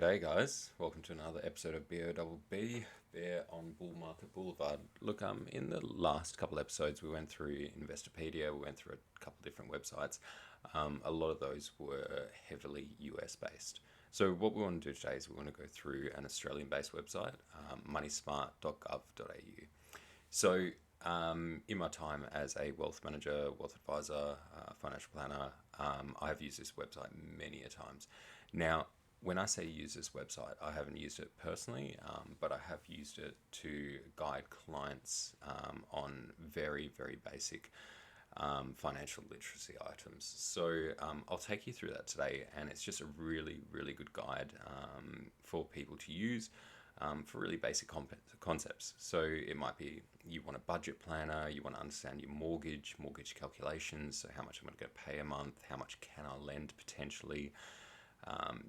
Hey guys, welcome to another episode of BOBB, Bear on Bull Market Boulevard. Look, in the last couple episodes we went through Investopedia, we went through a couple different websites. A lot of those were heavily US based. So what we want to do today is we want to go through an Australian based website, moneysmart.gov.au. So in my time as a wealth manager, wealth advisor, financial planner, I have used this website many a times. Now, when I say use this website, I haven't used it personally, but I have used it to guide clients on very, very basic financial literacy items. So I'll take you through that today, and it's just a really, really good guide for people to use for really basic concepts. So it might be you want a budget planner, you want to understand your mortgage calculations, so how much I'm going to pay a month, how much can I lend potentially.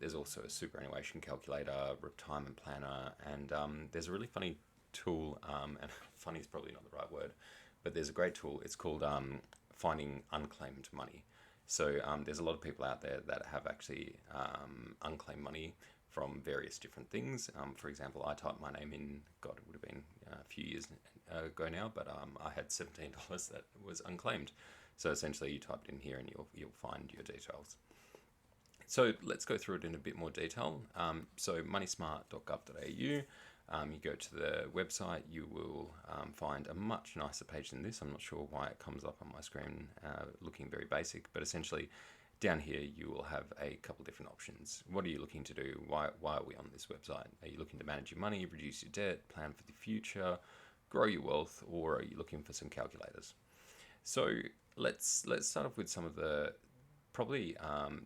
There's also a superannuation calculator, retirement planner, and there's a really funny tool, and funny is probably not the right word, but there's a great tool. It's called Finding Unclaimed Money. So there's a lot of people out there that have actually unclaimed money from various different things. For example, I typed my name in, God, it would have been a few years ago now, but I had $17 that was unclaimed. So essentially you typed in here and you'll find your details. So let's go through it in a bit more detail. So moneysmart.gov.au, you go to the website, you will find a much nicer page than this. I'm not sure why it comes up on my screen looking very basic, but essentially down here you will have a couple different options. What are you looking to do? Why are we on this website? Are you looking to manage your money, reduce your debt, plan for the future, grow your wealth, or are you looking for some calculators? So let's start off with some of the probably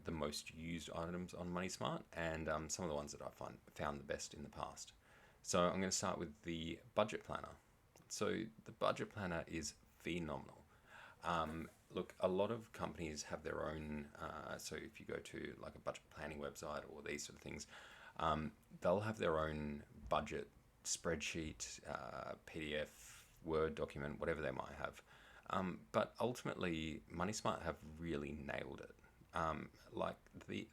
the most used items on MoneySmart, and some of the ones that I found the best in the past. So I'm going to start with the budget planner. So the budget planner is phenomenal. Look, a lot of companies have their own. So if you go to like a budget planning website or these sort of things, they'll have their own budget spreadsheet, PDF, Word document, whatever they might have. But ultimately, MoneySmart have really nailed it. Like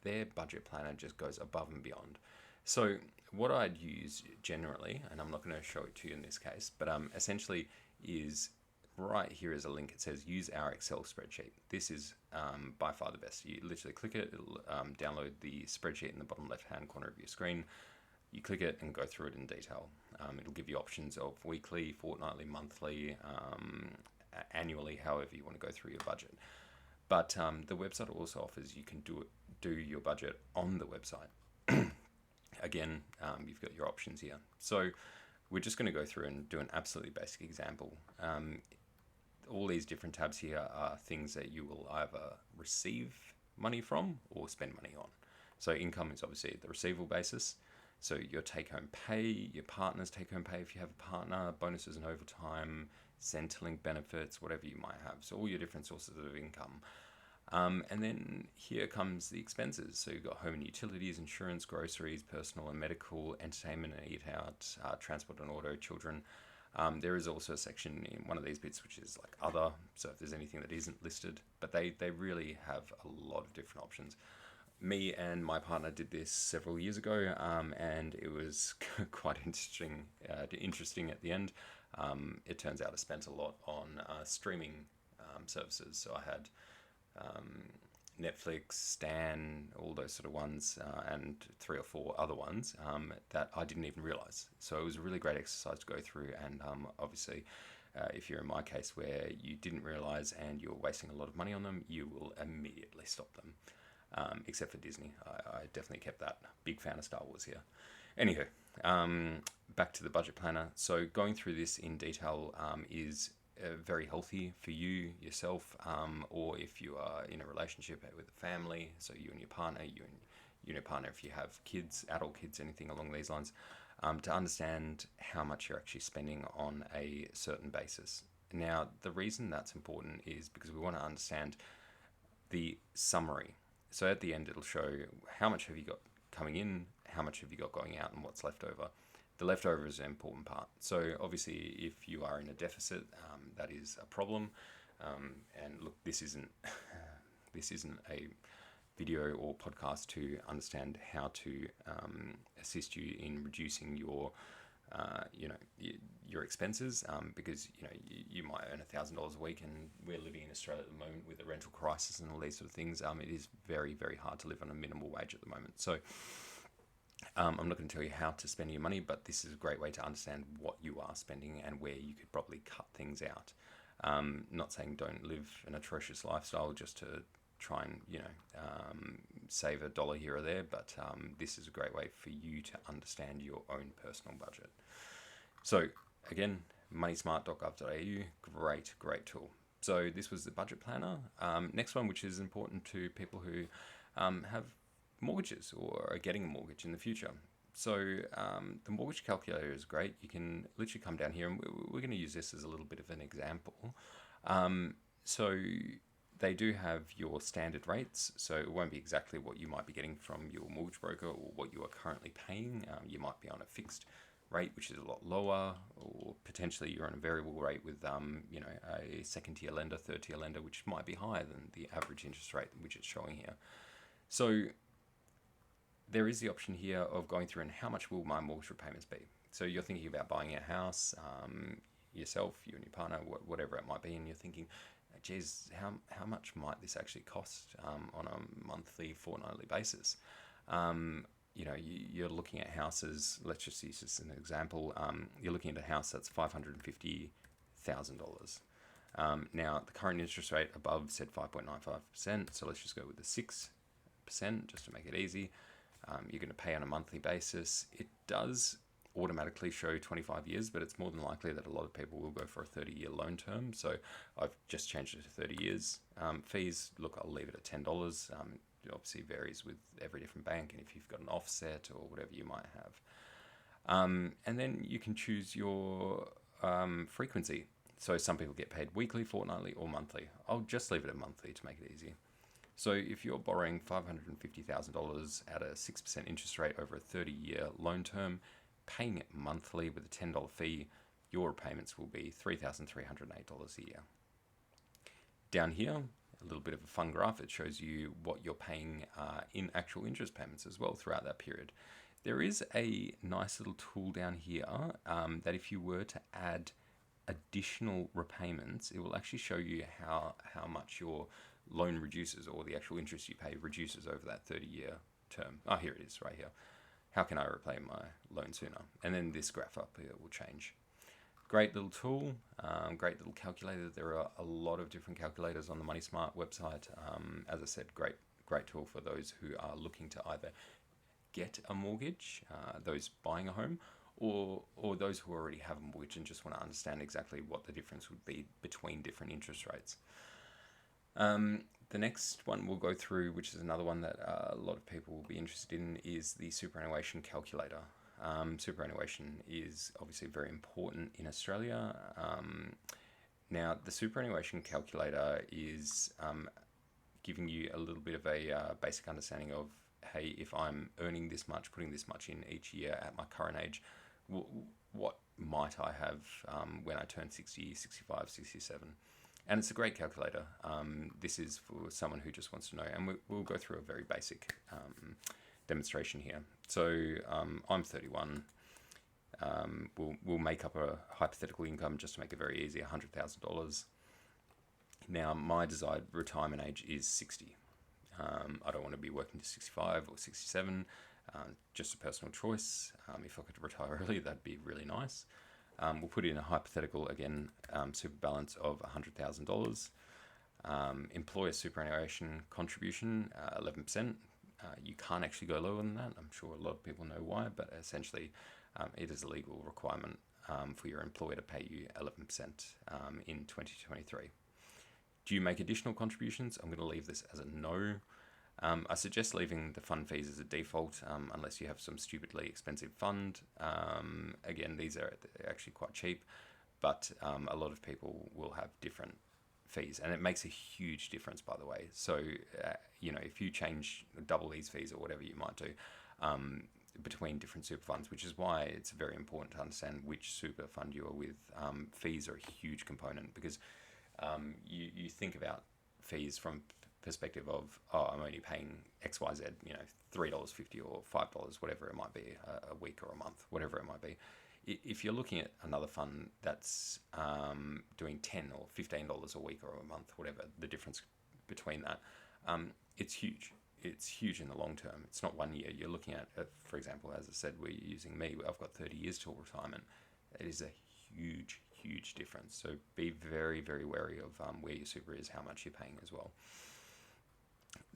their budget planner just goes above and beyond. So what I'd use generally, and I'm not going to show it to you in this case, but essentially is right here is a link. It says use our Excel spreadsheet. This is by far the best. You literally click it, it'll download the spreadsheet in the bottom left hand corner of your screen. You click it and go through it in detail. It'll give you options of weekly, fortnightly, monthly, annually, however you want to go through your budget. But the website also offers you can do your budget on the website. Again, you've got your options here. So we're just going to go through and do an absolutely basic example. All these different tabs here are things that you will either receive money from or spend money on. So income is obviously the receivable basis. So your take-home pay, your partner's take-home pay if you have a partner, bonuses and overtime, Centrelink benefits, whatever you might have. So all your different sources of income. And then here comes the expenses. So you've got home and utilities, insurance, groceries, personal and medical, entertainment and eat out, transport and auto, children. There is also a section in one of these bits which is like other. So if there's anything that isn't listed, but they really have a lot of different options. Me and my partner did this several years ago, and it was quite interesting at the end. It turns out I spent a lot on streaming services. So I had Netflix, Stan, all those sort of ones, and 3 or 4 other ones that I didn't even realize. So it was a really great exercise to go through, and obviously if you're in my case where you didn't realize and you're wasting a lot of money on them, you will immediately stop them. Except for Disney. I definitely kept that. Big fan of Star Wars here. Anywho, back to the budget planner. So going through this in detail is very healthy for you, yourself, or if you are in a relationship with a family, so you and your partner, you and your partner if you have kids, adult kids, anything along these lines, to understand how much you're actually spending on a certain basis. Now, the reason that's important is because we want to understand the summary. So at the end, it'll show how much have you got coming in, how much have you got going out, and what's left over. The leftover is an important part. So obviously, if you are in a deficit, that is a problem. And look, this isn't a video or podcast to understand how to assist you in reducing your your expenses, because you might earn $1,000 a week, and we're living in Australia at the moment with a rental crisis and all these sort of things. It is very, very hard to live on a minimal wage at the moment. So I'm not going to tell you how to spend your money, but this is a great way to understand what you are spending and where you could probably cut things out. Not saying don't live an atrocious lifestyle just to try and save $1 here or there, but this is a great way for you to understand your own personal budget. So again, moneysmart.gov.au, great tool. So this was the budget planner. Next one, which is important to people who have mortgages or are getting a mortgage in the future. So the mortgage calculator is great. You can literally come down here, and we're going to use this as a little bit of an example. So they do have your standard rates, so it won't be exactly what you might be getting from your mortgage broker or what you are currently paying. You might be on a fixed rate, which is a lot lower, or potentially you're on a variable rate with a second tier lender, third tier lender, which might be higher than the average interest rate which it's showing here. So there is the option here of going through and how much will my mortgage repayments be. So you're thinking about buying a house, yourself, you and your partner, whatever it might be, and you're thinking, geez, how much might this actually cost on a monthly, fortnightly basis? You're looking at houses. Let's just use this as an example. You're looking at a house that's $550,000. Now the current interest rate above said 5.95%. So let's just go with the 6% just to make it easy. You're going to pay on a monthly basis. It does automatically show 25 years, but it's more than likely that a lot of people will go for a 30-year loan term. So I've just changed it to 30 years. Fees, look, I'll leave it at $10. It obviously varies with every different bank, and if you've got an offset or whatever you might have. And then you can choose your frequency. So some people get paid weekly, fortnightly, or monthly. I'll just leave it at monthly to make it easy. So if you're borrowing $550,000 at a 6% interest rate over a 30-year loan term, paying it monthly with a $10 fee, your repayments will be $3,308 a year. Down here, a little bit of a fun graph. It shows you what you're paying in actual interest payments as well throughout that period. There is a nice little tool down here that if you were to add additional repayments, it will actually show you how much your loan reduces, or the actual interest you pay reduces over that 30-year term. Oh, here it is right here. How can I repay my loan sooner? And then this graph up here will change. Great little tool, great little calculator. There are a lot of different calculators on the MoneySmart website. As I said, great tool for those who are looking to either get a mortgage, those buying a home, or those who already have a mortgage and just want to understand exactly what the difference would be between different interest rates. The next one we'll go through, which is another one that a lot of people will be interested in, is the superannuation calculator. Superannuation is obviously very important in Australia. Now, the superannuation calculator is giving you a little bit of a basic understanding of, hey, if I'm earning this much, putting this much in each year at my current age, what might I have when I turn 60, 65, 67? And it's a great calculator. This is for someone who just wants to know. And we'll go through a very basic demonstration here. So I'm 31. We'll make up a hypothetical income just to make it very easy, $100,000. Now, my desired retirement age is 60. I don't want to be working to 65 or 67. Just a personal choice. If I could retire early, that'd be really nice. We'll put in a hypothetical, again, super balance of $100,000. Employer superannuation contribution, 11%. You can't actually go lower than that. I'm sure a lot of people know why, but essentially it is a legal requirement for your employer to pay you 11% in 2023. Do you make additional contributions? I'm going to leave this as a no. I suggest leaving the fund fees as a default unless you have some stupidly expensive fund. Again, these are actually quite cheap, but a lot of people will have different fees, and it makes a huge difference, by the way. So, if you double these fees or whatever you might do between different super funds, which is why it's very important to understand which super fund you are with. Fees are a huge component because you think about fees from perspective of, oh, I'm only paying XYZ, $3.50 or $5, whatever it might be, a week or a month, whatever it might be. If you're looking at another fund that's doing $10 or $15 a week or a month, whatever the difference between that, it's huge. It's huge in the long term. It's not 1 year. You're looking at, for example, as I said, we're using me. I've got 30 years till retirement. It is a huge, huge difference. So be very, very wary of where your super is, how much you're paying as well.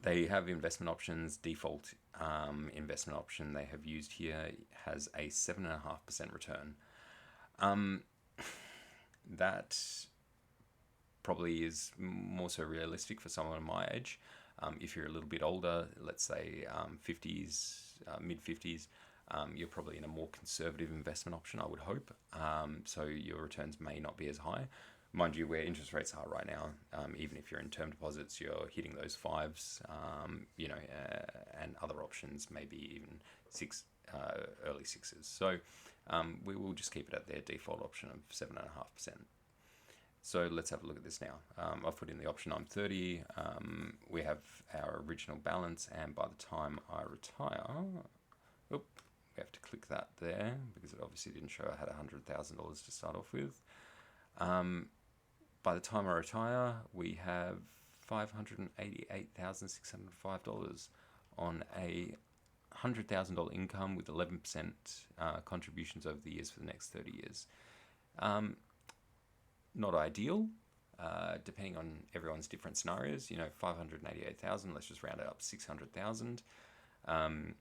They have investment options. Default investment option they have used here has a 7.5% return. That probably is more so realistic for someone my age. If you're a little bit older, let's say 50s, mid 50s, you're probably in a more conservative investment option, I would hope. So your returns may not be as high. Mind you, where interest rates are right now, even if you're in term deposits, you're hitting those fives, and other options, maybe even early sixes. So we will just keep it at their default option of 7.5%. So let's have a look at this now. I've put in the option I'm 30. We have our original balance, and by the time I retire, we have to click that there because it obviously didn't show I had $100,000 to start off with. By the time I retire, we have $588,605 on a $100,000 income with 11% contributions over the years for the next 30 years. Not ideal, depending on everyone's different scenarios. 588,000. Let's just round it up, 600,000. And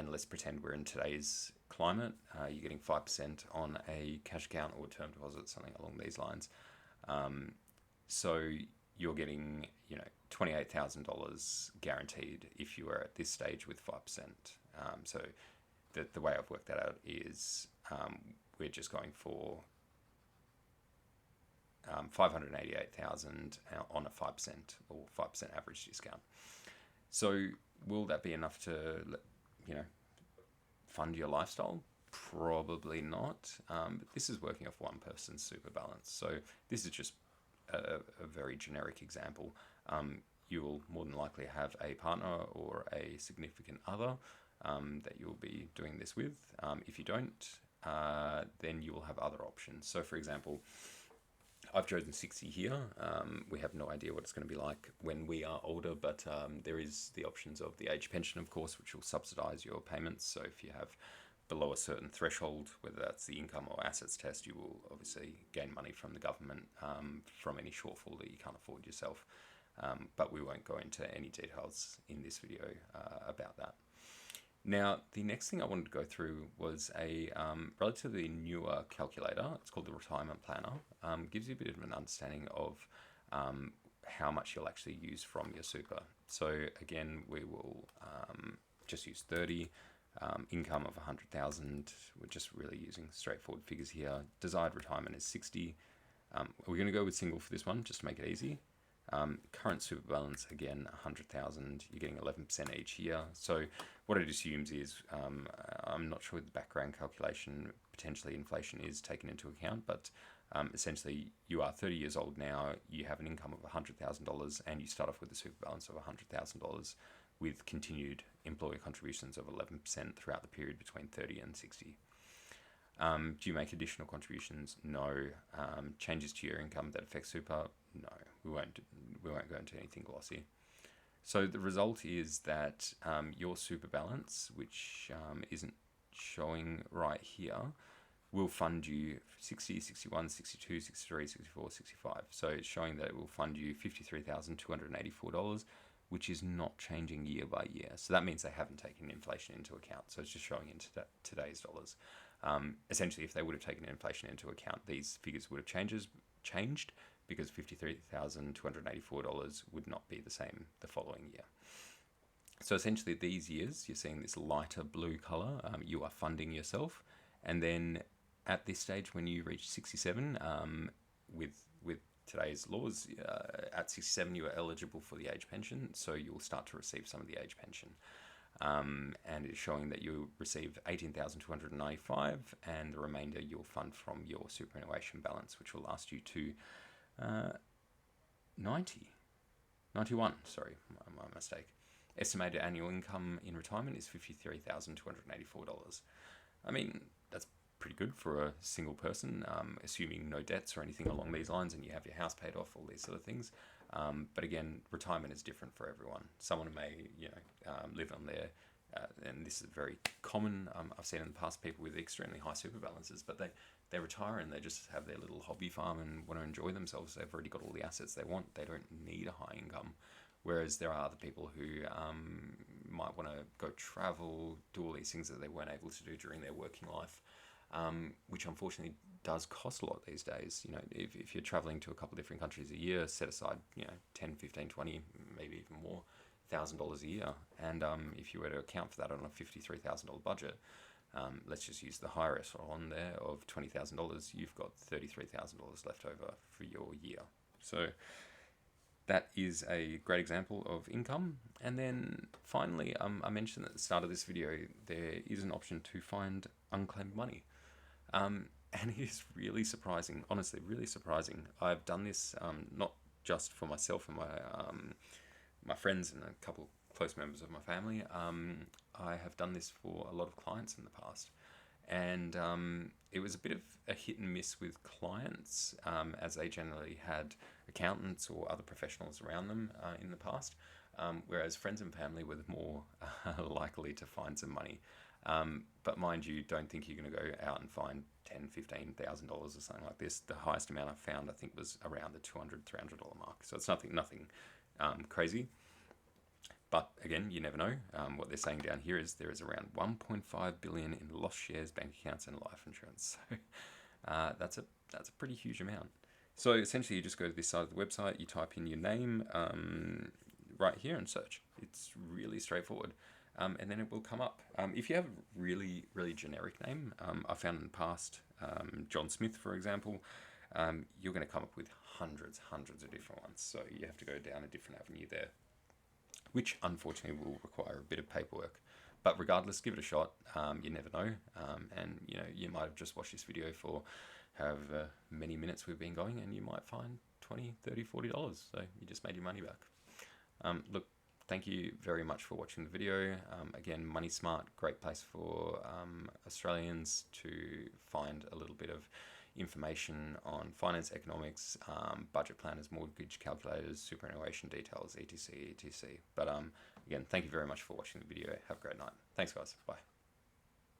let's pretend we're in today's climate. You're getting 5% on a cash account or term deposit, something along these lines. So you're getting, $28,000 guaranteed if you are at this stage with 5%. So the way I've worked that out is we're just going for 588,000 on a 5% or 5% average discount. So will that be enough to, fund your lifestyle? Probably not. But this is working off one person's super balance. So this is just a very generic example. You will more than likely have a partner or a significant other that you'll be doing this with. If you don't, then you will have other options. So for example, I've chosen 60 here. We have no idea what it's going to be like when we are older, but there is the options of the age pension, of course, which will subsidize your payments. So if you have below a certain threshold, whether that's the income or assets test, you will obviously gain money from the government from any shortfall that you can't afford yourself. But we won't go into any details in this video about that. Now, the next thing I wanted to go through was a relatively newer calculator. It's called the Retirement Planner. Gives you a bit of an understanding of how much you'll actually use from your super. So again, we will just use 30, income of 100,000. We're just really using straightforward figures here. Desired retirement is 60. We're going to go with single for this one, just to make it easy. Current super balance, again, 100,000. You're getting 11% each year. So what it assumes is, I'm not sure the background calculation, potentially inflation is taken into account, but essentially you are 30 years old now, you have an income of $100,000 and you start off with a super balance of $100,000 with continued employer contributions of 11% throughout the period between 30 and 60. Do you make additional contributions? No. Changes to your income that affect super? No. We won't go into anything glossy. So the result is that your super balance, which isn't showing right here, will fund you 60, 61, 62, 63, 64, 65. So it's showing that it will fund you $53,284, which is not changing year by year. So that means they haven't taken inflation into account. So it's just showing in today's dollars. Essentially, if they would have taken inflation into account, these figures would have changed because $53,284 would not be the same the following year. So essentially, these years, you're seeing this lighter blue color. You are funding yourself. And then at this stage, when you reach 67, with today's laws, at 67, you are eligible for the age pension. So you'll start to receive some of the age pension. And it's showing that you receive $18,295, and the remainder you'll fund from your superannuation balance, which will last you to 90. 91, sorry, my mistake. Estimated annual income in retirement is $53,284. I mean, that's pretty good for a single person, assuming no debts or anything along these lines, and you have your house paid off, all these sort of things. But again, retirement is different for everyone. Someone may, live on their, and this is very common. I've seen in the past people with extremely high super balances, but they retire and they just have their little hobby farm and want to enjoy themselves. They've already got all the assets they want. They don't need a high income. Whereas there are other people who might want to go travel, do all these things that they weren't able to do during their working life, which unfortunately does cost a lot these days. If you're traveling to a couple of different countries a year, set aside, 10, 15, 20, maybe even more, $1,000 a year. And if you were to account for that on a $53,000 budget, let's just use the higher echelon there of $20,000, you've got $33,000 left over for your year. So that is a great example of income. And then finally, I mentioned at the start of this video, there is an option to find unclaimed money. And it is really surprising, honestly, really surprising. I've done this not just for myself and my friends and a couple close members of my family. I have done this for a lot of clients in the past. And it was a bit of a hit and miss with clients, as they generally had accountants or other professionals around them in the past, whereas friends and family were more likely to find some money. But mind you, don't think you're going to go out and find $10,000, $15,000 or something like this. The highest amount I found, I think, was around the $200, $300 mark. So it's nothing crazy. But again, you never know. What they're saying down here is there is around 1.5 billion in lost shares, bank accounts, and life insurance. So that's a pretty huge amount. So essentially, you just go to this side of the website, you type in your name right here and search. It's really straightforward, and then it will come up. If you have a really, really generic name, I found in the past, John Smith, for example, you're going to come up with hundreds of different ones. So you have to go down a different avenue there, which unfortunately will require a bit of paperwork. But regardless, give it a shot. You never know. And you might have just watched this video for however many minutes we've been going, and you might find $20, $30, $40. So you just made your money back. Look, thank you very much for watching the video. Again, MoneySmart, great place for Australians to find a little bit of information on finance, economics, budget planners, mortgage calculators, superannuation details, etc. But again, thank you very much for watching the video. Have a great night. Thanks, guys. Bye.